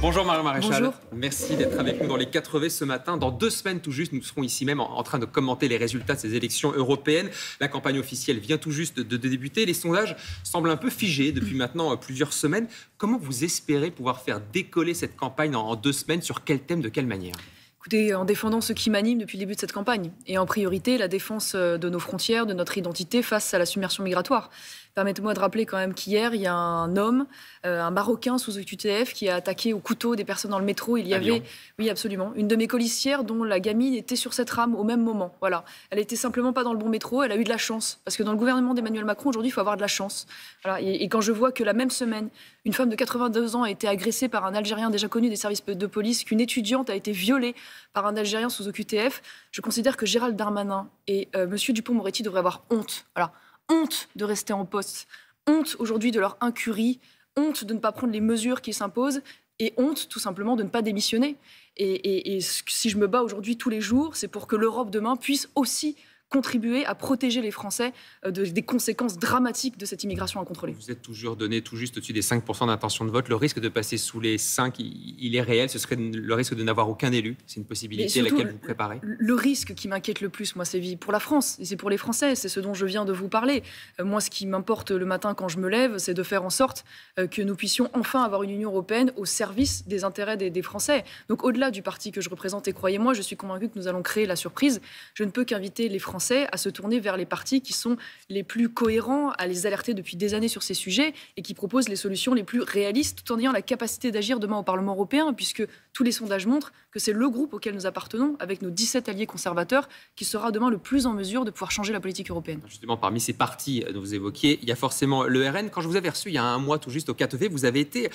Bonjour Mario Maréchal. Bonjour. Merci d'être avec nous dans les 4V ce matin. Dans 2 semaines tout juste, nous serons ici même en train de commenter les résultats de ces élections européennes. La campagne officielle vient tout juste de débuter. Les sondages semblent un peu figés depuis maintenant plusieurs semaines. Comment vous espérez pouvoir faire décoller cette campagne en 2 semaines? Sur quel thème, de quelle manière? Écoutez, en défendant ce qui m'anime depuis le début de cette campagne. Et en priorité, la défense de nos frontières, de notre identité face à la submersion migratoire. Permettez-moi de rappeler quand même qu'hier, il y a un homme, un Marocain sous OQTF, qui a attaqué au couteau des personnes dans le métro. Il y avait, oui absolument, une de mes colistières dont la gamine était sur cette rame au même moment. Voilà. Elle était simplement pas dans le bon métro, elle a eu de la chance. Parce que dans le gouvernement d'Emmanuel Macron, aujourd'hui, il faut avoir de la chance. Voilà. Et quand je vois que la même semaine, une femme de 82 ans a été agressée par un Algérien déjà connu des services de police, qu'une étudiante a été violée par un Algérien sous OQTF, je considère que Gérald Darmanin et M. Dupond-Moretti devraient avoir honte. Voilà. Honte de rester en poste, honte aujourd'hui de leur incurie, honte de ne pas prendre les mesures qui s'imposent et honte tout simplement de ne pas démissionner. Et si je me bats aujourd'hui tous les jours, c'est pour que l'Europe demain puisse aussi contribuer à protéger les Français des conséquences dramatiques de cette immigration incontrôlée. Vous êtes toujours donné tout juste au-dessus des 5% d'intention de vote. Le risque de passer sous les 5, il est réel. Ce serait le risque de n'avoir aucun élu. C'est une possibilité à laquelle vous préparez. Le risque qui m'inquiète le plus, moi, c'est pour la France et c'est pour les Français. C'est ce dont je viens de vous parler. Moi, ce qui m'importe le matin quand je me lève, c'est de faire en sorte que nous puissions enfin avoir une Union européenne au service des intérêts des Français. Donc, au-delà du parti que je représente, et croyez-moi, je suis convaincue que nous allons créer la surprise. Je ne peux qu'inviter les Français à se tourner vers les partis qui sont les plus cohérents, à les alerter depuis des années sur ces sujets et qui proposent les solutions les plus réalistes tout en ayant la capacité d'agir demain au Parlement européen, puisque tous les sondages montrent que c'est le groupe auquel nous appartenons, avec nos 17 alliés conservateurs, qui sera demain le plus en mesure de pouvoir changer la politique européenne. Justement, parmi ces partis dont vous évoquiez, il y a forcément le RN. Quand je vous avais reçu il y a un mois tout juste au 4V, vous avez été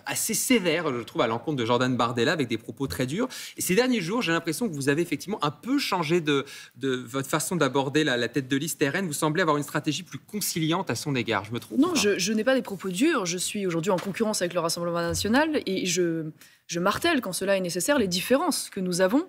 assez sévère, je trouve, à l'encontre de Jordan Bardella, avec des propos très durs. Et ces derniers jours, j'ai l'impression que vous avez effectivement un peu changé de votre façon d'aborder la tête de liste RN. Vous semblez avoir une stratégie plus conciliante à son égard. Je me trompe? Non, je n'ai pas des propos durs. Je suis aujourd'hui en concurrence avec le Rassemblement national et je martèle, quand cela est nécessaire, les différences que nous avons,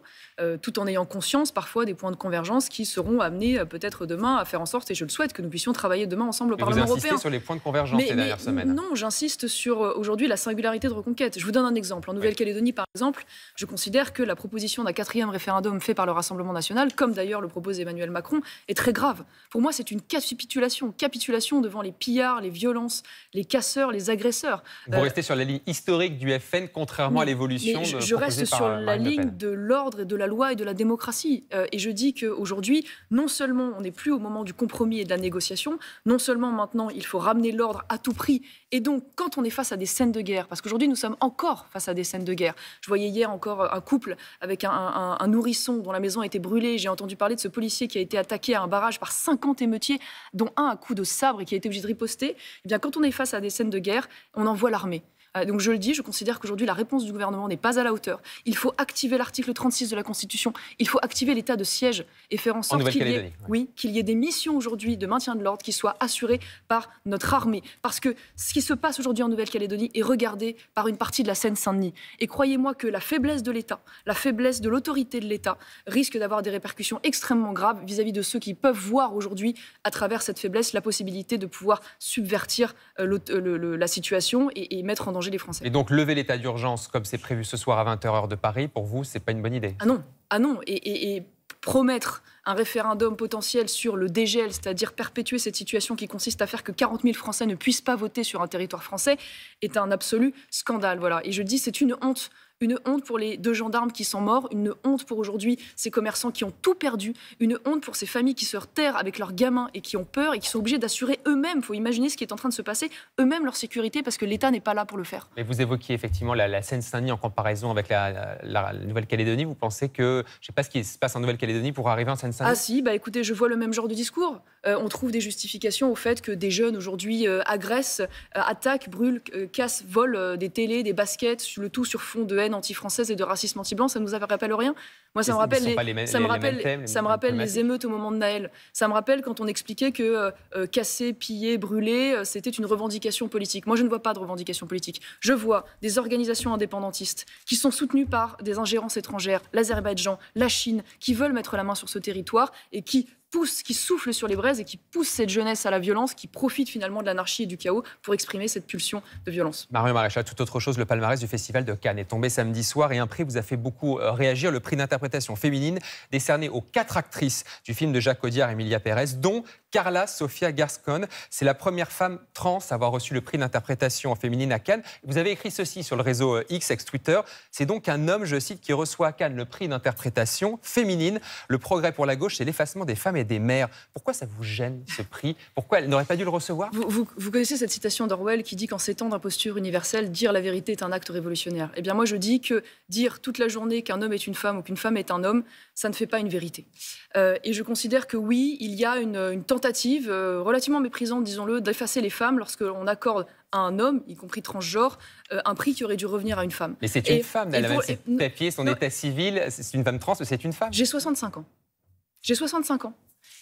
tout en ayant conscience parfois des points de convergence qui seront amenés peut-être demain à faire en sorte, et je le souhaite, que nous puissions travailler demain ensemble au Parlement européen. Vous insistez sur les points de convergence ces dernières semaines? Non, j'insiste sur aujourd'hui la singularité de Reconquête. Je vous donne un exemple. En Nouvelle-Calédonie, par exemple, je considère que la proposition d'un 4e référendum fait par le Rassemblement national, comme d'ailleurs le propose Emmanuel Macron, est très grave. Pour moi, c'est une capitulation devant les pillards, les violences, les casseurs, les agresseurs. Vous restez sur la ligne historique du FN, contrairement à l'évolution. Je reste sur la ligne de l'ordre et de la loi et de la démocratie. Et je dis qu'aujourd'hui, non seulement on n'est plus au moment du compromis et de la négociation, non seulement maintenant il faut ramener l'ordre à tout prix. Et donc, quand on est face à des scènes de guerre, parce qu'aujourd'hui nous sommes encore face à des scènes de guerre. Je voyais hier encore un couple avec un nourrisson dont la maison a été brûlée. J'ai entendu parler de ce policier qui a été attaqué à un barrage par 50 émeutiers, dont un à coups de sabre et qui a été obligé de riposter. Eh bien, quand on est face à des scènes de guerre, on envoie l'armée. Donc je le dis, je considère qu'aujourd'hui la réponse du gouvernement n'est pas à la hauteur. Il faut activer l'article 36 de la Constitution, il faut activer l'état de siège et faire en sorte qu'il y ait des missions aujourd'hui de maintien de l'ordre qui soient assurées par notre armée. Parce que ce qui se passe aujourd'hui en Nouvelle-Calédonie est regardé par une partie de la Seine-Saint-Denis. Et croyez-moi que la faiblesse de l'État, la faiblesse de l'autorité de l'État risque d'avoir des répercussions extrêmement graves vis-à-vis de ceux qui peuvent voir aujourd'hui, à travers cette faiblesse, la possibilité de pouvoir subvertir la situation et mettre en danger les Français. Et donc lever l'état d'urgence comme c'est prévu ce soir à 20h heure de Paris, pour vous, c'est pas une bonne idée? Ah non. Et promettre un référendum potentiel sur le dégel, c'est-à-dire perpétuer cette situation qui consiste à faire que 40 000 Français ne puissent pas voter sur un territoire français, est un absolu scandale. Voilà. Et je dis, c'est une honte. Une honte pour les 2 gendarmes qui sont morts, une honte pour aujourd'hui ces commerçants qui ont tout perdu, une honte pour ces familles qui se terrent avec leurs gamins et qui ont peur et qui sont obligés d'assurer eux-mêmes, il faut imaginer ce qui est en train de se passer, eux-mêmes leur sécurité parce que l'État n'est pas là pour le faire. Mais vous évoquiez effectivement la Seine-Saint-Denis en comparaison avec la Nouvelle-Calédonie. Vous pensez que, je ne sais pas ce qui se passe en Nouvelle-Calédonie pour arriver en Seine-Saint-Denis? Ah si, écoutez, je vois le même genre de discours. On trouve des justifications au fait que des jeunes aujourd'hui agressent, attaquent, brûlent, cassent, volent des télés, des baskets, le tout sur fond de haine anti-française et de racisme anti-blanc. Ça ne vous rappelle rien? Moi, ça me rappelle les émeutes au moment de Naël. Ça me rappelle quand on expliquait que casser, piller, brûler, c'était une revendication politique. Moi, je ne vois pas de revendication politique. Je vois des organisations indépendantistes qui sont soutenues par des ingérences étrangères, l'Azerbaïdjan, la Chine, qui veulent mettre la main sur ce territoire et qui qui souffle sur les braises et qui pousse cette jeunesse à la violence, qui profite finalement de l'anarchie et du chaos pour exprimer cette pulsion de violence. Marion Maréchal, tout autre chose, le palmarès du Festival de Cannes est tombé samedi soir et un prix vous a fait beaucoup réagir, le prix d'interprétation féminine décerné aux 4 actrices du film de Jacques Audiard, Emilia Pérez, dont Carla Sofia Gascón. C'est la première femme trans à avoir reçu le prix d'interprétation féminine à Cannes. Vous avez écrit ceci sur le réseau X, ex-Twitter. C'est donc un homme, je cite, qui reçoit à Cannes le prix d'interprétation féminine. Le progrès pour la gauche, c'est l'effacement des femmes et des mères. Pourquoi ça vous gêne, ce prix? Pourquoi elle n'aurait pas dû le recevoir? Vous connaissez cette citation d'Orwell qui dit qu'en ces temps d'imposture universelle, dire la vérité est un acte révolutionnaire. Eh bien moi je dis que dire toute la journée qu'un homme est une femme ou qu'une femme est un homme, ça ne fait pas une vérité. Et je considère que oui, il y a une tentative relativement méprisante, disons-le, d'effacer les femmes lorsque l'on accorde à un homme, y compris transgenre, un prix qui aurait dû revenir à une femme. Mais c'est une femme, elle a même ses papiers, son état civil, c'est une femme trans, mais c'est une femme. J'ai 65 ans. J'ai 65 ans.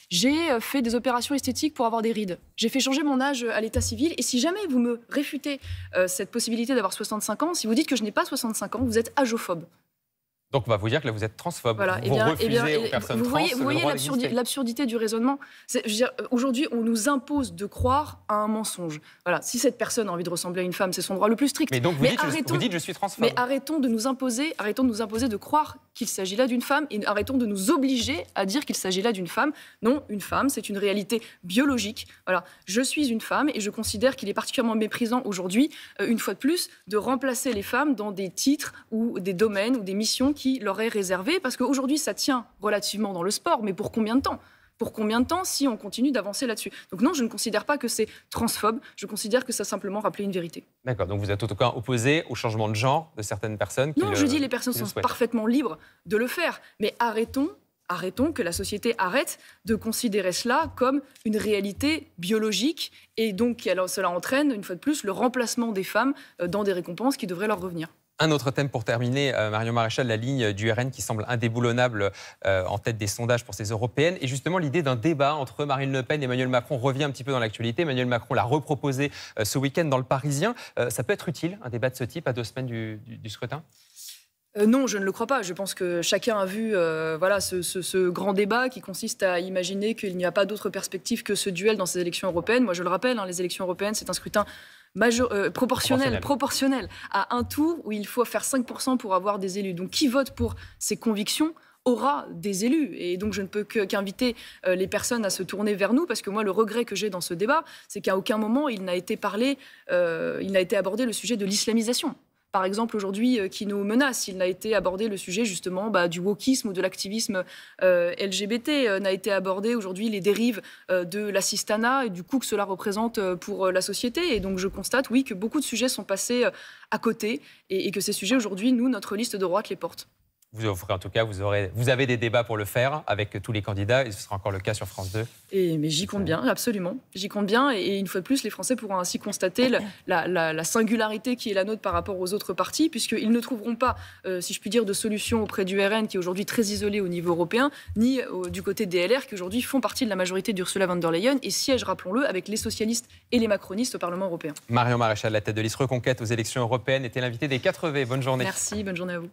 J'ai fait des opérations esthétiques pour avoir des rides. J'ai fait changer mon âge à l'état civil. Et si jamais vous me réfutez cette possibilité d'avoir 65 ans, si vous dites que je n'ai pas 65 ans, vous êtes agophobe. Donc on va vous dire que là vous êtes transphobe. Voilà, vous refusez aux personnes trans. Vous voyez l'absurdité du raisonnement. Aujourd'hui, on nous impose de croire à un mensonge. Voilà, si cette personne a envie de ressembler à une femme, c'est son droit le plus strict. Mais donc vous dites je suis transphobe. Mais arrêtons de nous imposer de croire qu'il s'agit là d'une femme et arrêtons de nous obliger à dire qu'il s'agit là d'une femme. Non, une femme, c'est une réalité biologique. Voilà, je suis une femme et je considère qu'il est particulièrement méprisant aujourd'hui, une fois de plus, de remplacer les femmes dans des titres ou des domaines ou des missions qui leur est réservé, parce qu'aujourd'hui, ça tient relativement dans le sport, mais pour combien de temps ? Pour combien de temps si on continue d'avancer là-dessus? Donc non, je ne considère pas que c'est transphobe, je considère que ça a simplement rappelé une vérité. D'accord, donc vous êtes en tout cas opposé au changement de genre de certaines personnes Non, je dis les personnes sont parfaitement libres de le faire, mais arrêtons que la société arrête de considérer cela comme une réalité biologique et donc cela entraîne, une fois de plus, le remplacement des femmes dans des récompenses qui devraient leur revenir. Un autre thème pour terminer, Marion Maréchal, la ligne du RN qui semble indéboulonnable en tête des sondages pour ces européennes. Et justement, l'idée d'un débat entre Marine Le Pen et Emmanuel Macron revient un petit peu dans l'actualité. Emmanuel Macron l'a reproposé ce week-end dans Le Parisien. Ça peut être utile, un débat de ce type, à 2 semaines du scrutin? Non, je ne le crois pas. Je pense que chacun a vu ce grand débat qui consiste à imaginer qu'il n'y a pas d'autre perspective que ce duel dans ces élections européennes. Moi, je le rappelle, les élections européennes, c'est un scrutin proportionnel à un tour où il faut faire 5% pour avoir des élus. Donc, qui vote pour ses convictions aura des élus. Et donc, je ne peux qu'inviter les personnes à se tourner vers nous, parce que moi, le regret que j'ai dans ce débat, c'est qu'à aucun moment, il n'a été abordé le sujet de l'islamisation. Par exemple, aujourd'hui, qui nous menace. Il n'a été abordé le sujet, justement, du wokisme ou de l'activisme LGBT. N'a été abordé aujourd'hui les dérives de l'assistanat et du coût que cela représente pour la société. Et donc, je constate, oui, que beaucoup de sujets sont passés à côté et que ces sujets, aujourd'hui, nous, notre liste de droite les porte. Vous offrez en tout cas, vous avez des débats pour le faire avec tous les candidats et ce sera encore le cas sur France 2. Mais j'y compte bien, absolument. J'y compte bien et une fois de plus, les Français pourront ainsi constater la singularité qui est la nôtre par rapport aux autres partis, puisqu'ils ne trouveront pas, si je puis dire, de solution auprès du RN qui est aujourd'hui très isolé au niveau européen, ni du côté des LR qui aujourd'hui font partie de la majorité d'Ursula von der Leyen et siègent, rappelons-le, avec les socialistes et les macronistes au Parlement européen. Marion Maréchal, la tête de liste Reconquête aux élections européennes, était l'invitée des 4V. Bonne journée. Merci, bonne journée à vous.